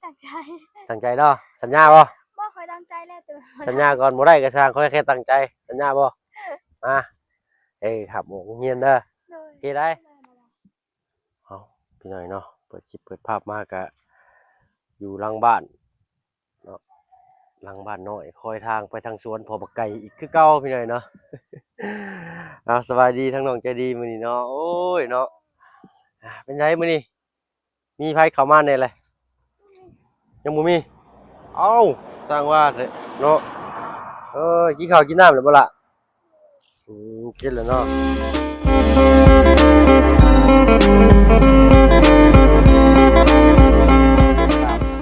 ตั้งใจตั้งใจเนาะสัญญาบ่บ่ค่อยตั้งใจแล้วแต่สัญญาก่อนบ่ได้ก็สร้างค่อยแค่ตั้งใจสัญญาบ่มาครับโอ้เงียนเด้อโดยโอเคได้เอาพี่หน่อยเนาะเปิดคลิปเปิดภาพมากะอยู่หลังบ้านเนาะหลังบ้านน้อยคอยทางไปทางสวนพอบักไก่อีกคือเก่าพี่หน่อยเนาะ เอาสบายดีทั้งน้องใจดีมื้อนี้เนาะโอ้ยเนาะเป็นไงมื้อนี้มีไผเข้ามาแน่เลยยังบ่มีเอ้าสร้างว่าเถอะเนาะกินข้าวกินน้ำแล้วบ่ล่ะกินแล้วเนาะ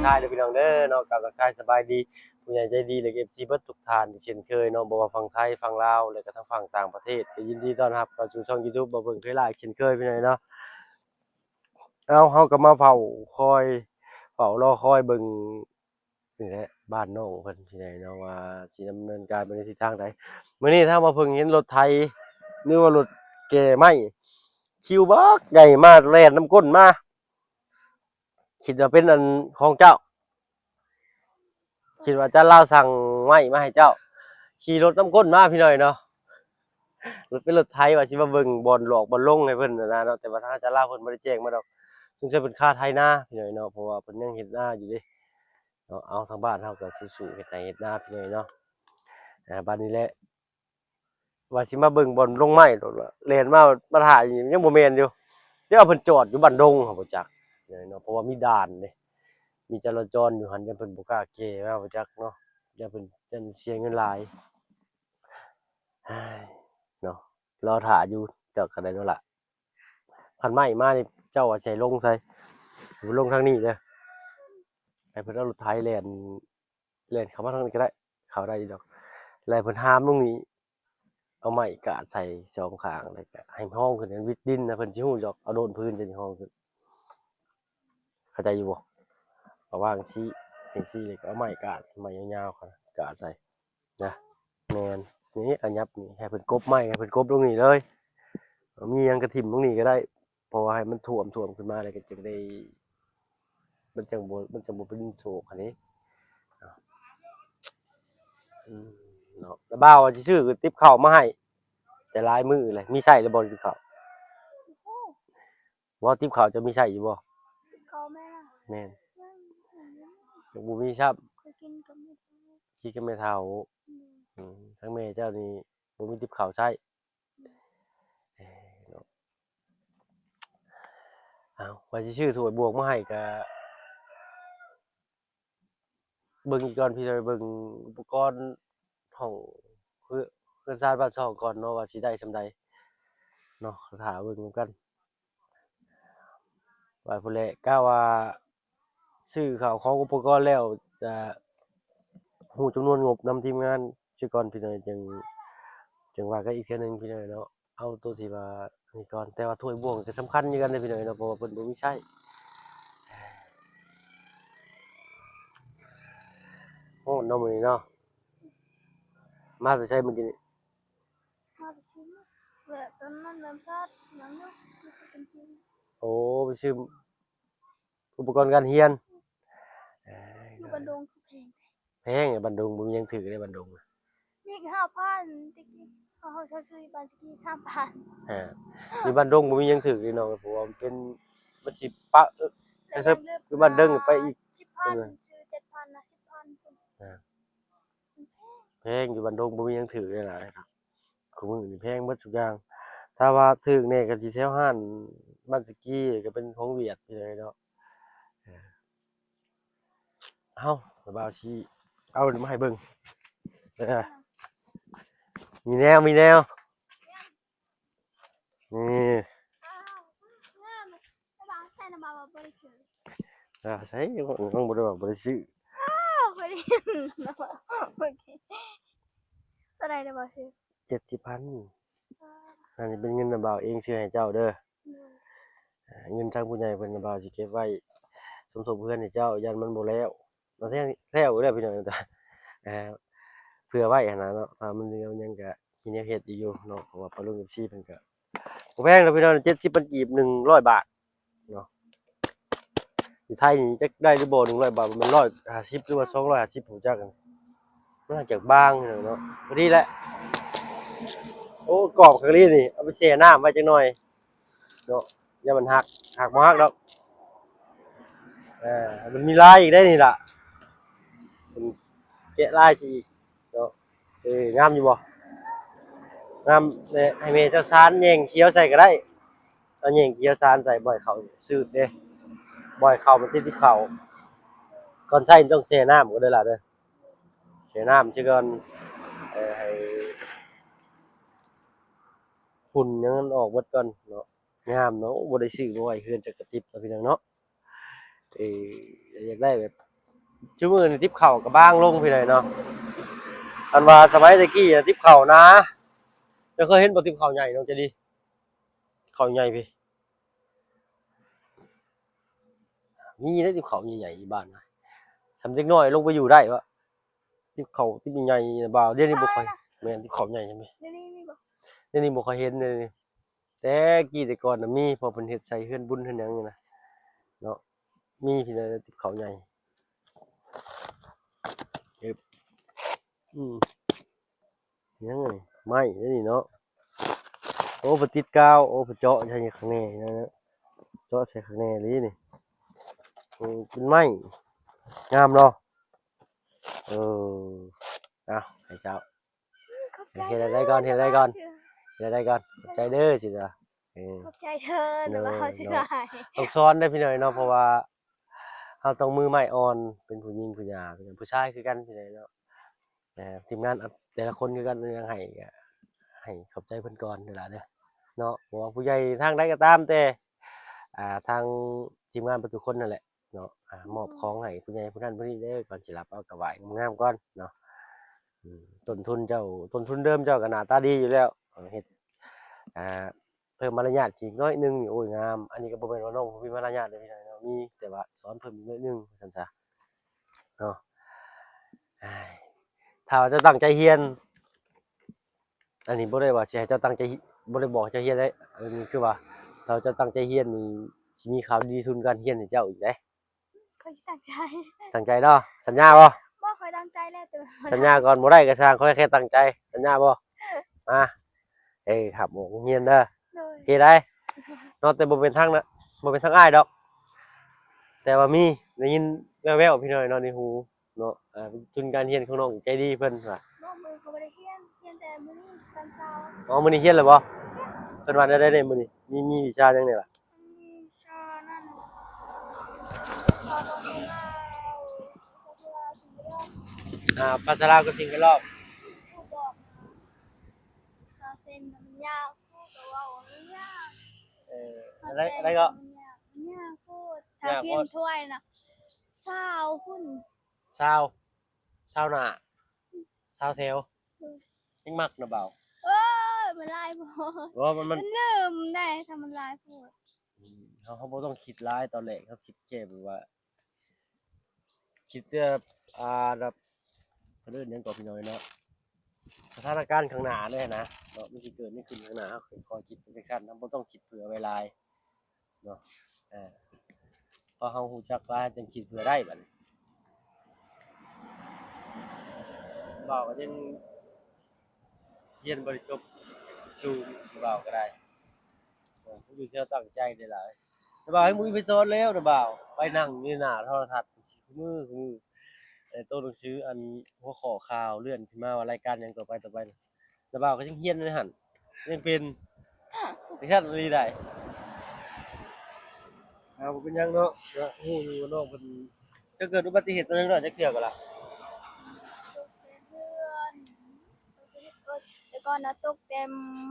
ทายเด้อพี่น้องเด้อเนาะกับทายสบายดีผู้ใหญ่ใจดีและ FC เบิดทุกท่านเช่นเคยเนาะบ่ว่าฝั่งไทยฝั่งลาวและก็ทั้งฝั่งต่างประเทศก็ยินดีต้อนรับเข้าสู่ช่อง YouTube บ่เบิ่งเคยหลายเช่นเคยพี่น้องเนาะเฮาก็มาคอยเฝ้ารอคอยเบิ่งนี่แหละบ้านน้องเพิ่นพี่น้องเนาะว่าสิดำเนินการไปในทิศทางใดมื้อนี้ถ้ามาเพิ่งเห็นรถไถหรือว่ารถแก่ไม้คิวบักใหญ่มากแล่นน้ำก้นมาคิดว่าเป็นอันของเจ้าคิดว่าจะเล่าสั่งไม้มาให้เจ้าขี่รถน้ำก้นมาพี่น้อยเนาะรถเป็นรถไถว่าสิมาเบิ่งบอลหลอกบอลลงให้เพิ่นนะเนาะแต่ว่าทางจะเล่าเพิ่นบ่ได้แจ้งมาดอกซึ่งจะเป็นค่าไถนาพี่น้อยเนาะเพราะว่าเพิ่นยังเฮ็ดนาอยู่เด้เนาะเอาทางบ้านเฮาก็สู้ๆเฮ็ดไร่เฮ็ดนาพี่น้อยเนาะบัดนี้แหละว่าสิมาเบิ่งบอลลงไม้โดดว่าแล่นมาถ่ายยังบ่แม่นอยู่เดี๋ยวเพิ่นจอดอยู่บ้านดงเฮาบ่จักพี่น้อยเนาะเพราะว่ามีด่านเด้มีจราจรอยู่หั่นยันเพิ่นบ่กล้าแก้มาบ่จักเนาะยันเพิ่นยันเสียเงินหลาย เนาะรอถ่าอยู่เจ้าก็ได้แล้วล่ะพันไม้มานี่เจ้าว่าใจลงใส่ลงทางนี้เด้อให้เพิ่นเอารถไถแล่นเข้ามาทางนี้ก็ได้เข้าได้อยู่ดอกแล้วเพิ่นห้ามตรงนี้เอาไม้กาดใส่สองข้างแล้วก็ให้ห้องขึ้นวิดดินนะเพิ่นสิฮู้ดอกเอาโดนพื้นจะสิห้องขึ้นเข้าใจอยู่บ่เอาวางชี้จังซี่แล้วก็เอาไม้กาดไม้ยาวๆกาดใส่นะแม่นนี่อันยับนี่ให้เพิ่นกบไม้ให้เพิ่นกบตรงนี้เลยมีหยังกระถิ่มตรงนี้ก็ได้เพราะว่าให้มันท่วมขึ้นมาแล้วก็จะได้มันจังบ่เป็นโศกอันนี้เนาะแล้วบ่าวว่าสิซื้อติ๊บข้าวมาให้แต่หลายมื้อเลยมีใช้แล้วบ่ติ๊บข้าวว่าติ๊บข้าวจะมีใช้อยู่บ่เขาแม่แม่นยังบ่มีครับเคยกินกับแม่คิดกับแม่เฒ่าทั้งแม่เจ้านี่บ่มีติ๊บข้าวใช้เนาะอ้าวว่าสิซื้อถ้วยบวกมาให้ก็เบิ่งอีกก่อนพี่จะไปเบิ่งอุปกรณ์ของเรือนชานบ้านช่องก่อนเนาะว่าสิได้ส่ำใดเนาะท่าเบิ่งนำกันว่าพุ่นแหละกะว่าซื้อข้าวของอุปกรณ์แล้วจะฮู้จำนวนงบนำทีมงานซิก่อนพี่น้อยจังว่ากันอีกเทื่อหนึ่งพี่น้อยเนาะเอาตัวที่ว่านี่ก่อนแต่ว่าถ้วยบวงก็สำคัญอยู่กันเด้อพี่น้อยเนาะเพราะว่าเพิ่นบ่มีใช้โอ้เนาะมื้อนี้เนาะมาแต่ไสมื้อนี้มาไปชิมแบบตอนนั้นเริ่มซัดหยังอยู่เป็นจริงโอ้ไปซื้ออุปกรณ์การเรียนอยู่บันดงคือแพงบันดุงบ่มีหยังถือได้บันดุงนี่5,000ตะกี้เขาซื้อบ้านตะกี้3,000อยู่บ้านดงบ่มีหยังถือเลยเนาะเพราะว่ามันเป็นมันสิปะนะครับคือบ้านเดิงไปอีก10,000ซื้อ7,000นะ10,000พุ่นแพงอยู่บ้านดงบ่มีหยังถือเลยหลายครับคุมื้อนี่แพงเบิดทุกอย่างถ้าว่าถือแน่ก็สิแถวห้านบ้านสกีก็เป็นของเวียดพี่น้อยเนาะเอ้าบ่าวสิเอาอันนี้มาให้เบิ่งมีแนวนี่บางใส่น้ำบาบ่ได้ซื้อใช้ของบ่ได้ว่าบ่ได้ซื้อบ่ได้น้ำบาโอเคเท่าไหร่น้ำบาซื้อ70,000อันนี้เป็นเงินน้าบ่าวเองซื้อให้เจ้าเด้อเงินทางผู้ใหญ่เพิ่นน้าบ่าวสิเก็บไว้สมทบเพื่อนให้เจ้ายันมันบ่แล้วแล้วแล้วอยู่แล้วพี่น้องแต่เผื่อไว้หันน่ะเนาะถ้ามันยังก็มีแนวเฮ็ดอยู่เนาะเพราะว่าปลาลุง FC เพิ่นก็บ่แพงดอกพี่น้อง70,000กีบ100 บาทเนาะ อยู่ไทยนี่จักได้หรือบ่100 บาทมัน150หรือว่า250ผมจักกันมันน่าจากบางเนาะพอดีแหละโอ้กรอบคักนี้นี่เอาไปแช่น้ำไว้จักหน่อยเนาะอย่ามันหักบ่หักดอกมันมีลายอีกได้นี่ล่ะมันแกะลายสิอีกเนาะงามอยู่บ่งามให้แม่เจ้าซานแยงเขียวใส่ก็ได้เอาแยงเขียวซานใส่บ่อยเข้าชืดเด้บ่อยเข้ามันติดที่เข้าก่อนใช้ต้องแช่น้ำก็ได้ล่ะเด้อแช่น้ำซะก่อนให้ฝุ่นหยังมันออกเบิดก่อนเนาะงามเนาะบ่ได้ซื้อมาไว้เฮือนจักกระติบเนาะพี่น้องเนาะอยากได้แบบซุมื้อนี้ติบข้าวก็บางลงพี่น้อยเนาะอันว่าสมัยตะกี้ติบข้าวนะจะเคยเห็นบ่ติบข้าวใหญ่น้องจะดีข้าวใหญ่พี่มีได้ติบข้าวใหญ่ๆอยู่บ้านนะสำเด็กน้อยลงไปอยู่ได้วะติบข้าวติบใหญ่ๆบ่าวเดี๋ยวนี้บ่ค่อยแม่นติบข้าวใหญ่ใช่ไหม เดี๋ยวนี้มีบ่ เดี๋ยวนี้บ่ค่อยเห็นเลยแต่กี้แต่ก่อนน่ะมีพอเพิ่นเฮ็ดใส่เฮือนบุญเฮือนหยังนี่นะเนาะมีพี่น้อยติบข้าวใหญ่เอิบยังไงไม้เดี๋ยวนี้เนาะโอ้เพิ่นติดกาวโอ้เพิ่นเจาะใส่ข้างในนะเจาะใส่ข้างในอีหลีนี่เป็นไม้งามเนาะเออเอาให้เจ้าเฮ็ดอะไรก่อนเฮ็ดอะไรก่อนเฮ็ดอะไรก่อนขอบใจเด้อสิจ้ะขอบใจเธอแต่ว่าเขาสิได้ ต้องสอนได้พี่น้อยเนาะเพราะว่าเราต้องมือใหม่อ่อนเป็นผู้หญิงผู้หญิงเป็นผู้ชายคือกันพี่น้อยเนาะแต่ทีมงานแต่ละคนคือกันยังให้ขอบใจเพิ่นก่อนนี่ล่ะเด้อเนาะบ่ว่าผู้ใหญ่ทางใดก็ตามแต่ทางทีมงานทุกคนนั่นแหละเนาะมอบของให้ผู้ใหญ่ผู้นั้นผู้นี้เด้อก่อนสิรับเอากระไหว้งามๆก่อนเนาะต้นทุนเดิมเจ้าก็หน้าตาดีอยู่แล้วเฮ็ดอ่า เพิ่มมารยาทอีกน้อยหนึงนี่โอ้ยงามอันนี้ก็บ่แม่นว่าน้องบ่มีมารยาทเด้อพี่น้องเนาะมีแต่ว่าสอนเพิ่มอีกน้อยหนึงว่าซั่นซะเนาะอ้ายถ้าว่าเจ้าตั้งใจเรียนอันนี้บ่ได้ว่าสิให้เจ้าตั้งใจบ่ได้บอกให้เจ้าเรียนได้อันนี้คือว่าถ้าเจ้าตั้งใจเรียนนี่สิมีข่าวดีทุนการเรียนให้เจ้าอีกเด้ค่อยตั้งใจ ตั้งใจเนาะสัญญาบ่บ่ค่อยตั้งใจแล้วแต่ว่า สัญญาก่อนบ่ได้ก็สร้างขอให้แค่ตั้งใจสัญญาบ่มาครับโรงเรียนเด้อ โดย โอเคได้เนาะแต่บ่เป็นทางนะบ่เป็นทางอ้ายดอก แต่ว่ามีได้ยินแว่วๆพี่น้อยเนาะในหูเนาะทุนการเรียนของน้องใจดีเพิ่นว่าบ่มือเขาบ่ได้เรียนแต่มื้อนี้ตอนเช้าอ๋อมื้อนี้เรียนแล้วบ่เพิ่นว่าได้มื้อนี้มีวิชาจังได๋ล่ะมีชานั่นชาต้องลาวชาสิรอบภาษาลาวกับสิ่งแวดล้อมผู้บอกชาเซ็นมันยากผู้ก็เว้ามันยาก อะไรก็มันยากพูดถ้าเพียนถ้วยน่ะ20หุ้นซาวซาวหน้าซาวแถวยังมักนะเบาเอ้ยมันลายโพดว่ามันมันลืมได้ถ้ามันลายโพดเขาบ่ต้องคิดร้ายตอนแรกเขาคิดแค่แบบว่าคิดจะแบบเพิ่นเอิ้นหยังก็พี่น้อยเนาะสถานการณ์ข้างหน้าเลยนะเนาะมันสิเกิดนี่ขึ้นข้างหน้าเขาคอยคิดเป็นจังซั่นเราบ่ต้องคิดเผื่อไว้หลายเนาะเออพอเฮาฮู้จักหลายจังคิดเผื่อได้บัดนี้เบาก็ยังเรียนบ่ได้จบจูงเบาก็ได้ผู้อยู่ที่เราตั้งใจนี่ล่ะแต่บ่าให้มึงไปสอนแล้วนะบ่าวไปนั่งอยู่หน้าโทรทัศน์คุมือตัวหนังสืออันหัวข้อข่าวเลื่อนขึ้นมาว่ารายการหยังต่อไปน่ะแต่บ่าวก็ยังเรียนเลยหั่นยังเป็นจังซั่นอีหลีได้บ่เป็นหยังเนาะก็ฮู้อยู่ว่าน้องเพิ่นจะเกิดอุบัติเหตุจังได๋จักเทื่อก็ล่ะเพื่อนแต่ก่อนน่ะตกแต่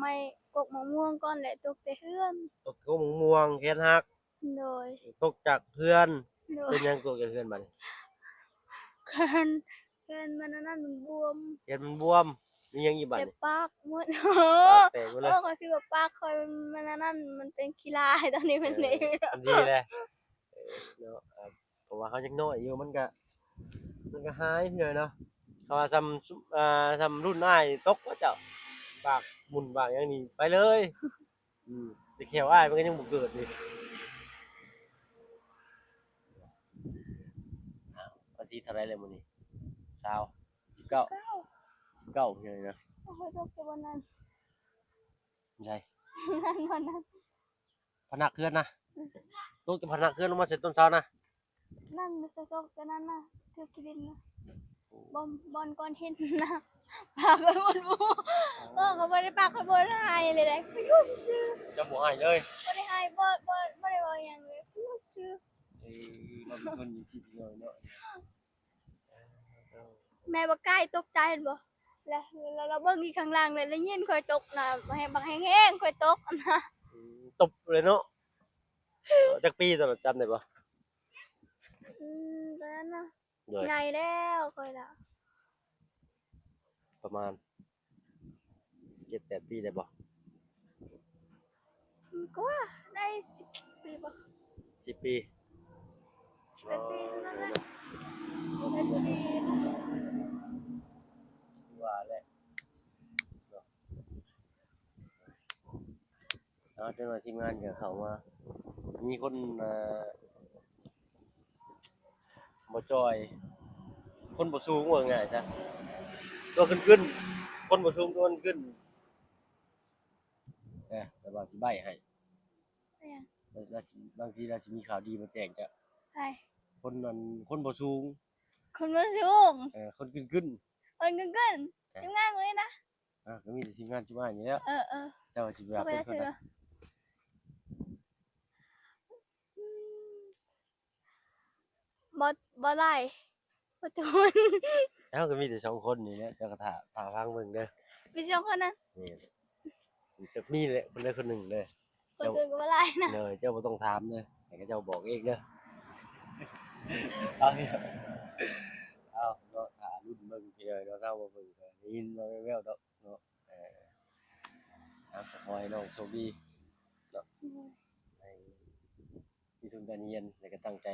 ไม่กกมะม่วงก่อนแหละตกแต่เฮือน ตกโกมม่วงแขนหักโดยตกจากเพื่อนโดยเป็นหยังตกจากเพื่อนบัดนี้แคนแคนมันอันนั้นมันบวมแขนมันบวมมีหยังอีกบัดเจ็บนี้ปากหมด ปากแตกหมดเลย ข้อยคิดว่าปากข้อยมันอันนั้นมันเป็นขี้ลายตอนนี้มันดีมันดีเลยเนาะเพราะว่าเขายังน้อยอยู่มันก็หายพี่น้อยเนาะเขาว่าซ้ำรุ่นอ้ายตกว่าเจ้าปากหมุนปากอย่างนี้ไปเลยแต่แขวอ้ายมันก็ยังบ่เกิดนี่ ที่เท่าไรเลยมื้อนี้20 19 เก้า 19พี่น้อยนะ บ่ค่อยตกแต่วันนั้น ไม่ใช่ วันนั้น พนักเคลื่อนนะตกจากพนักเคลื่อนลงมาเสร็จต้นเช้านะ นั่นน่ะจะตกแต่นั้นน่ะเทือกกิดินนะบอลก่อนเห็นนะพาไปบนหมู่เขาบ่ได้ปากเขาบ่ได้ให้เลยได้ไปอยู่ซื่อ จะบ่ให้เลย บ่ได้ให้บ่ได้ว่าหยังเลยไปอยู่ซื่อ เราเป็นคนที่พี่น้อยเนาะ แม่บ่กล้าตกใจเห็นบ่แล้วเราเบิ่งอีกข้างล่างเลยแล้วยินค่อยตกน่ะให้บักแห้งๆค่อยตกนะ ตบเลยเนาะจักปีตอนนั้นจำได้บ่ ตอนนั้นน่ะ โดย ใหญ่แล้วค่อยล่ะ ประมาณ7-8 ปีได้บ่ ก็ว่าได้10ปีบ่ 10 ปี 10ปีนั่นแหละได้10ปี ว่าแหละเนาะแล้วจังหวะทีมงานก็เข้ามามีคนบ่จอย คนบ่สูงว่าง่ายซะตัวขึ้นๆคนบ่สูงตัวขึ้นแต่ว่าสิใบ้ให้ ได้ยัง แล้วสิบางทีเราสิมีข่าวดีมาแจ้งจ้ะ ไป คนนั้นคนบ่สูง คนบ่สูง คนขึ้น คนกึ่งๆทำงานเลยนะ ๆก็มีแต่ทีมงานจุมาอย่างนี้แหล้ว เออ เจ้าสิไปหา เข้าไป เพิ่ แล้ว น เถ ก่อน อะ นะ บ่ได้บ่ตูน แล้วก็มีแต่2คนนี่แหละเจ้าก็ท่าฟังเบิ่งเด้อ มีสองคนนั้น นี่จะมีแหละคนใดคนหนึ่งเด้อ คนอื่นก็บ่ได้นะ เลยเจ้าบ่ต้องถามเด้อให้เขาเจ้าบอกเองเด้อเอาเนี่ยเอาเนาะถ้ารุ่นเบิ่งพี่น้อยเนาะถ้าบ่เบิ่งก็ได้ยินมาแว่วๆดอกเนาะเอาก็ขอให้น้องโชคดีเนาะให้มีทุนการเรียนแล้วก็ตั้งใจ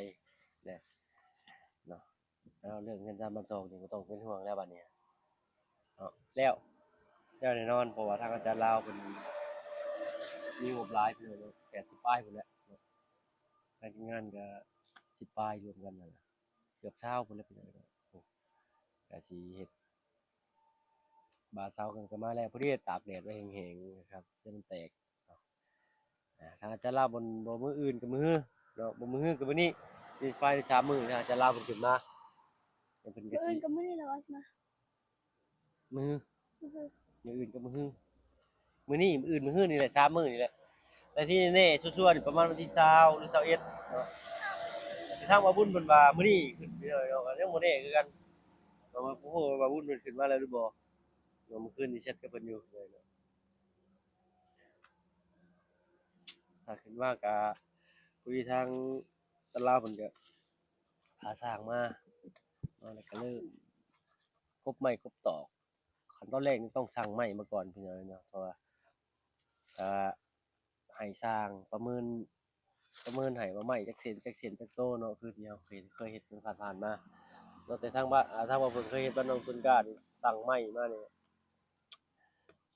เด้อเนาะแล้วเรื่องเงิน3,200นี่บ่ต้องเป็นห่วงแล้วบัดนี้เนาะแล้วแน่นอนเพราะว่าทางอาจารย์ลาวเพิ่นมีงบหลายเพิ่นเนาะ80ปลายพุ่นแหละเนาะการทีมงานก็10ปลายรวมกันนั่นล่ะเกือบ20พุ่นแหละพี่น้อยเนาะก็สิเฮ็ดบาดเซากันก็มาแล้วพอดีตากแดดไว้แห้งๆนะครับจนมันแตกเนาะทางอาจารย์ลาวบ่มื้ออื่นก็มื้อเนาะบ่มื้อก็มื้อนี้มีไฟได้3มื้อทางอาจารย์ลาวเพิ่นขึ้นมาเพิ่นก็ มื้อ สิ อื่นก็มื้อนี้แหละว่าสิมา มื้อ มื้ออื่น มื้ออื่นก็มื้อมื้อนี้มื้ออื่นมื้อนี่แหละ3มื้อนี่แหละแต่ที่แน่ๆชัวร์ๆนี่ประมาณวันที่20หรือ21เนาะแต่ทางว่าบุญเพิ่นว่ามื้อนี้ขึ้นไปเลยเนาะก็ยังบ่แน่คือกันว่าโอ้โหว่าบุญเพิ่นขึ้นมาแล้วหรือบ่เนาะเมื่อคืนนี่แชตกับเพิ่นอยู่เลยเนาะถ้าขึ้นมาก็คุยทางตลาดเพิ่นก็หาสร้างมาแล้วก็เริ่มกบไม้กบตอกขั้นตอนแรกนี่ต้องสั่งไม้มาก่อนพี่น้อยเนาะเพราะว่าอ่า ให้สร้างประเมินให้ว่าไม้จักเซนจักโตเนาะคือที่เราเคยเฮ็ดผ่านๆมาเนาะแต่ทางบ้านทางว่าเพิ่นเคยเฮ็ดบ้านน้องต้นกล้านี่สั่งไม้มานี่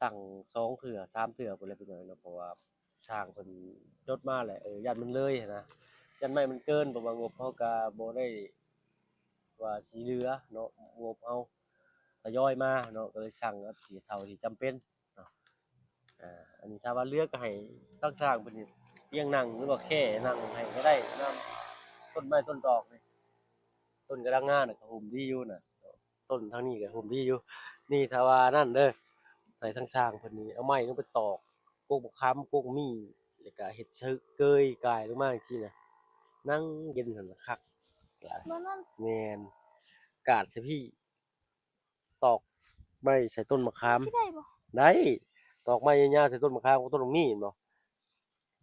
สั่ง2เทื่อ3เทื่อพุ่นแหละพี่น้อยเนาะเพราะว่าช่างเพิ่นจดมาแหละย้านมันเลยหั้นนะย้านไม้มันเกินเพราะว่างบเราก็บ่ได้ว่าสิเหลือเนาะงบเราทยอยมาเนาะก็เลยสั่งเอาที่เท่าที่จำเป็นเนาะ อันนี้ถ้าว่าเลือกก็ให้ตั้งสร้างเพิ่นนี่เตียงนั่งหรือว่าแค่นั่งให้ก็ได้นำต้นไม้ต้นดอกนี่ต้นกระดังงาน่ะก็ห่มดีอยู่น่ะต้นทางนี้ก็ห่มดีอยู่นี่ถ้าว่านั่นเด้อให้ทางสร้างเพิ่นนี่เอาไม้ลงไปตอกกกบักขามกกมี่แล้วก็เฮ็ดเชอะเกยกายลงมาจังซี่น่ะนั่งเย็นหั่นน่ะคักหลาย บ่นั่น แม่นกาดใส่พี่ตอกไม้ใส่ต้นมะขาม สิได้บ่ ได้ตอกไม้ยาวๆใส่ต้นมะขามกับต้นมะมี่เห็นบ่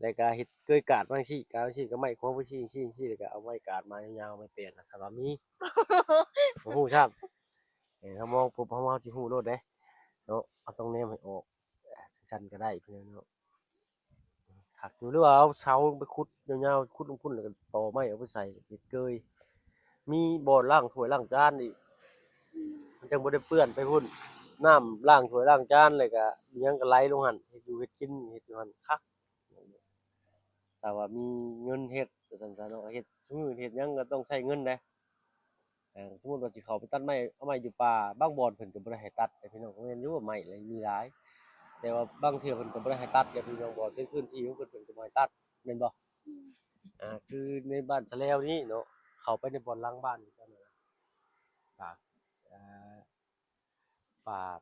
แล้วก็เฮ็ดเกยกาดมาจังซี่กาดจังซี่ก็ไม้ควงไปซี่ๆๆแล้วก็เอาไม้กาดมายาวๆไม้เปลี่ยนน่ะถ้าว่ามีบ่ฮู้ซ้ำถ้ามองปุ๊บเราสิฮู้โลดเด้เนาะเราต้องแนมให้ออกจั่งซั้นก็ได้เพิ่นเนาะคักอยู่หรือว่าเอาเสาไปขุดยาวๆขุดลงพุ่นแล้วก็ต่อไม้เอาไปใส่เฮ็ดเกยมีบ่อล้างถ้วยล้างจานอีกมันจังบ่ได้เปื้อนไปพุ่น น้ำล้างถ้วยล้างจานเลยก็อิหยังก็ไหลลงหั่นเฮ็ดอยู่เฮ็ดกินเฮ็ดอยู่หั่นคักแต่ว่ามีเงินเฮ็ดว่าซั่นซะเนาะเฮ็ดซุมื้อเฮ็ดหยังก็ต้องใช้เงินเด้ สมมุติว่าสิเข้าไปตัดไม้เอาไม้อยู่ป่าบางบ่อนเพิ่นก็บ่ได้ให้ตัดแต่พี่น้องก็แม่นอยู่ว่าไม้อะไรมีหลายแต่ว่าบางเทื่อเพิ่นก็บ่ได้ให้ตัดแต่พี่น้องบ่เป็นพื้นที่ของเพิ่นก็บ่ให้ตัดแม่นบ่คือในบ้านสะแลวนี้เนาะเข้าไปในบ่อนหลังบ้านนี่ก็นั่นน่ะป่าอ่า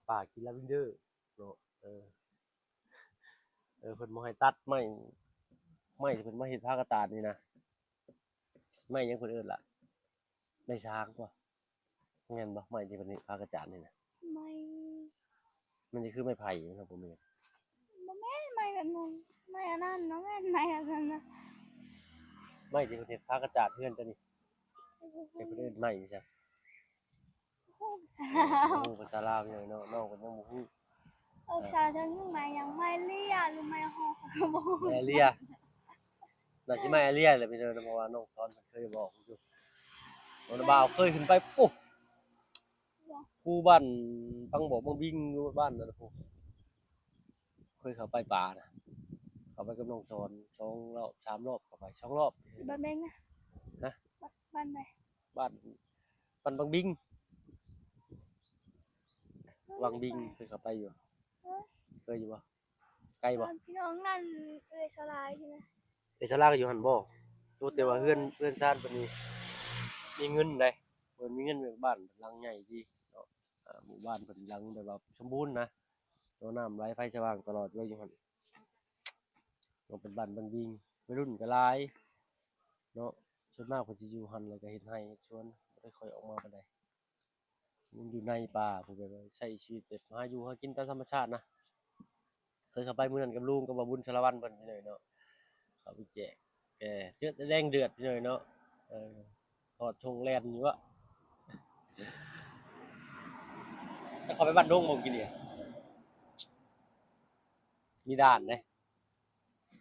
ป่ากินลาเวนเดอร์เนาะเพิ่นบ่ให้ตัดไม้ที่เพิ่นมาเฮ็ดผ้ากระตาดนี่นะไม้หยังเพิ่นเอิ้นล่ะไม้ช้างบ่แม่นบ่ไม้ที่เพิ่นเฮ็ดผ้ากระจาดนี่นะ ไม่ มันจะคือไม้ไผ่ครับผมเอง บ่แม่นไม่แบบนั้นไม่อันนั้นเนาะแม่นไม่อันนั้นนะ ไม้ที่ประเทศฟ้ากระจาดเพื่อนจะนี่จะประเทศไม้ใช่ โอ้ภาษาลาวอย่างเนาะน้องก็ยังบ่ฮู้ ชาทั้งไม่ยังไม่เลียหรือไม่ฮอกบ่ แอเรียน่าสิไม้แอเรียแหละพี่เด้อเพราะว่าน้องสอนเพิ่นเคยบอกอยู่น้องนาบ่าวเคยขึ้นไปปุ๊บผู้บ้านฟังบอกบางบิงอยู่บ้านนั่นน่ะพูเคยเข้าไปป่าน่ะเข้าไปกับน้องสอน2รอบ3รอบเข้าไป2รอบ บ้านแบงนะ ฮะ บ้านไหน บ้านบ้านบางบิงวังบิงเคยเข้าไปอยู่เคยอยู่บ่ไกลบ่ บ้านพี่น้องนั่นสลายใช่ไหม ศาลาก็อยู่หั่นบ่ตัวแต่ว่าเฮือนชานเพิ่นนี่มีเงินได้เพิ่นมีเงินแบบบ้านหลังใหญ่ดีเนาะหมู่บ้านเพิ่นหลังแบบว่าสมบูรณ์นะตัวน้ำไหลไฟสว่างตลอดเลยอยู่หั่นเนาะเป็นบ้านบางยิงวัยรุ่นก็หลายเนาะส่วนมากเพิ่นสิอยู่หั่นแล้วก็เฮ็ดไร่เฮ็ดสวนบ่ได้ค่อยออกมาปานใดมันอยู่ในป่าเพิ่นแบบว่าใช้ชีวิตแบบหาอยู่หากินตามธรรมชาตินะเคยเข้าไปมื้อนั้นกับลุงกับบ่าบุญชาละวันเพิ่นพี่น้อยเนาะเข้าไปแจกเจือดแดงเดือดพี่น้อยเนาะถอดชงแล่นอยู่อะแต่เขาไปบ้านดงบ่กินนี่มีด่านเด้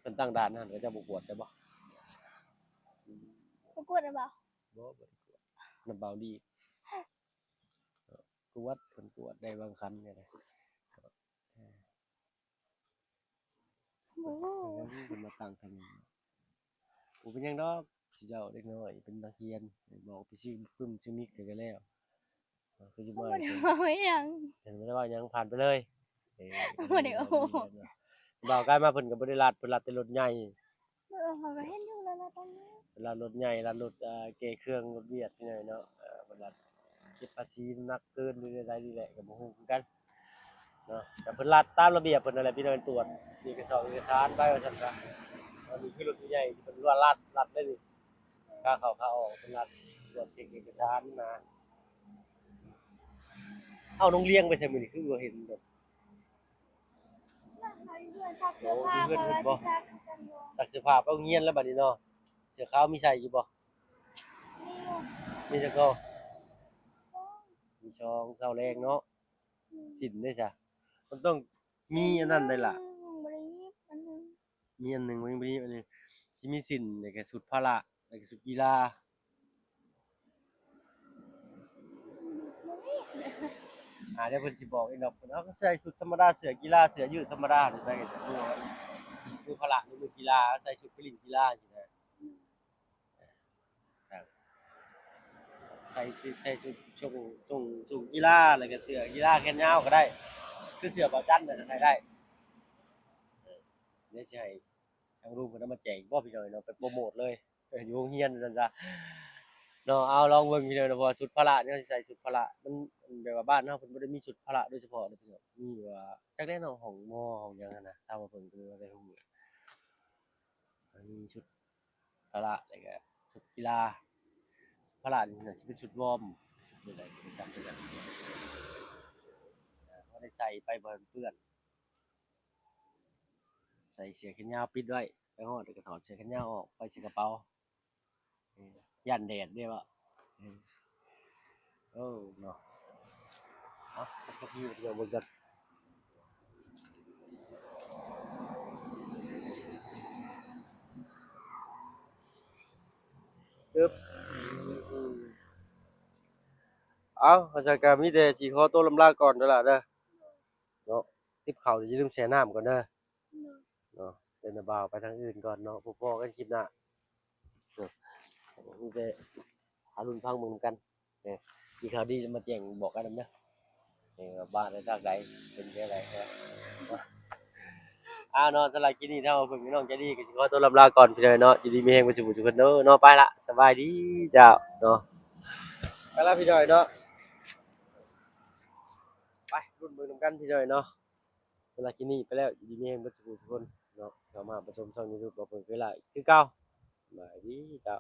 เพิ่นตั้งด่านนั่นก็จะบ่กวดใช่บ่ประกวดหรือเปล่า บ่ได้กวดน้ำเบาดีกวดเพิ่นกวดได้บางคันก็ได้ โอ้ เพิ่นมาตั้งทำบ่เป็นหยังดอกสิเจ้าเด็กน้อยเป็นนักเรียนบอกไปชื่อปึ้มชื่อมิกก็แล้วคือสิ บ่ มา ได้ว่าไว้หยัง เห็นบ่ได้ว่าหยังผ่านไปเลยบ่ได้โอ้ บ่าวกลายมาเพิ่นก็บ่ได้ลัดเพิ่นลัดแต่รถใหญ่ เขาก็เห็นอยู่แล้วนะตอนนี้ เวลารถใหญ่ลัดรถเก๋เครื่องรถเวียดนี่หน่อยเนาะเพิ่นลัดเก็บภาษีน้ำหนักเกินหรืออะไรนี่แหละก็บ่ฮู้คือกันเนาะแต่เพิ่นลัดตามระเบียบเพิ่นนั่นแหละพี่น้องตรวจเอกสารไปว่าซั่นซะอันนี้คือรถใหญ่ที่เพิ่นว่าลัดได้นี่ค่าเข้าค่าออกเพิ่นลัดตรวจเช็คเอกสารนะเอาน้องเลี้ยงไปใส่มื้อนี้คือบ่เห็นดอก เพื่อนซักเสื้อผ้าก็ว่าสิซักกันอยู่ ซักเสื้อผ้าไปโรงเรียนแล้วบัดนี้เนาะเสื้อขาวมีใส่อยู่บ่ นี่อยู่ มีจักเนาะ ช่อง มีช่องเช้าแรงเนาะสินได้จ้ะมันต้องมีอันนั้นได้ล่ะ บ่ได้ยิบอันนึง มีอันหนึงมันบ่มีอันนี้สิมีสินแล้วก็ชุดพละแล้วก็ชุดกีฬา บ่มีเสื้อ เดี๋ยวเพิ่นสิบอกเองดอกเพิ่นเอาก็ใส่ชุดธรรมดาเสื้อกีฬาเสื้อยืดธรรมดานี่ไปก็ได้มือพละหรือมือกีฬาใส่ชุดไปเล่นกีฬาจังซี่นะครับใส่ชุดช่วงกีฬาแล้วก็เสื้อกีฬาแขนยาวก็ได้คือเสื้อบ่าวจันน่ะก็ใส่ได้เดี๋ยวสิให้ทางลุงเพิ่นเอามาแจกอีกบ่พี่น้อยเนาะไปโปรโมทเลยอยู่โรงเรียนว่าซั่นซะเนาะเอาลองเบิ่งพี่น้อยเนาะเพราะว่าชุดพละเนี่ยสิใส่ชุดพละมันแบบว่าบ้านเฮาเพิ่นบ่ได้มีชุดพละโดยเฉพาะเด้อพี่น้องมีว่าจักแน่เนาะของมอของหยังหันน่ะถ้าว่าเพิ่นก็เลยว่าได้ฮู้มันมีชุดพละแล้วก็ชุดกีฬาพละนี่น่าสิเป็นชุดวอร์มชุดอะไรบ่จำได้แล้วพอได้ใส่ไปบ่ให้มันเปื้อน ใส่เสื้อแขนยาวปิดไว้ไปฮอดแล้วก็ถอดเสื้อแขนยาวออกไปใส่กระเป๋าย่านแดดเด้ว่าเนาะเอาสักทีเดี๋ยวเบิ่งกันปึ๊บเอาอาจารย์ก็มีแต่สิขอตัวลำลาก่อนเด้อล่ะเด้อเนาะติบข้าวอย่าลืมแช่น้ำก่อนเด้อเนาะเดินบ่าวไปทางอื่นก่อนเนาะพบพ้อกันคลิปหน้าเนาะมีแต่หารุ่นฟังมึงกัน มีข่าวดีมาแจ้งบอกกันนำเด้อว่าบ้านในทางใดเป็นจังไดครับเนาะสำหรับคลิปนี้ถ้าว่าเพิ่นพี่น้องใจดีก็สิขอตัวลำลาก่อนพี่น้องเนาะอยู่ดีมีแรงบ่สุขทุกคนเด้อเนาะไปละสบายดีเจ้าเนาะไปละพี่น้อยเนาะไปรุ่นเบิ่งนำกันพี่น้อยเนาะสำหรับคลิปนี้ไปแล้วอยู่ดีมีแรงบ่สุขทุกคนเนาะเข้ามาประชมช่อง YouTube บ่เพิ่นเวลาคือเก่าสบายดีเจ้า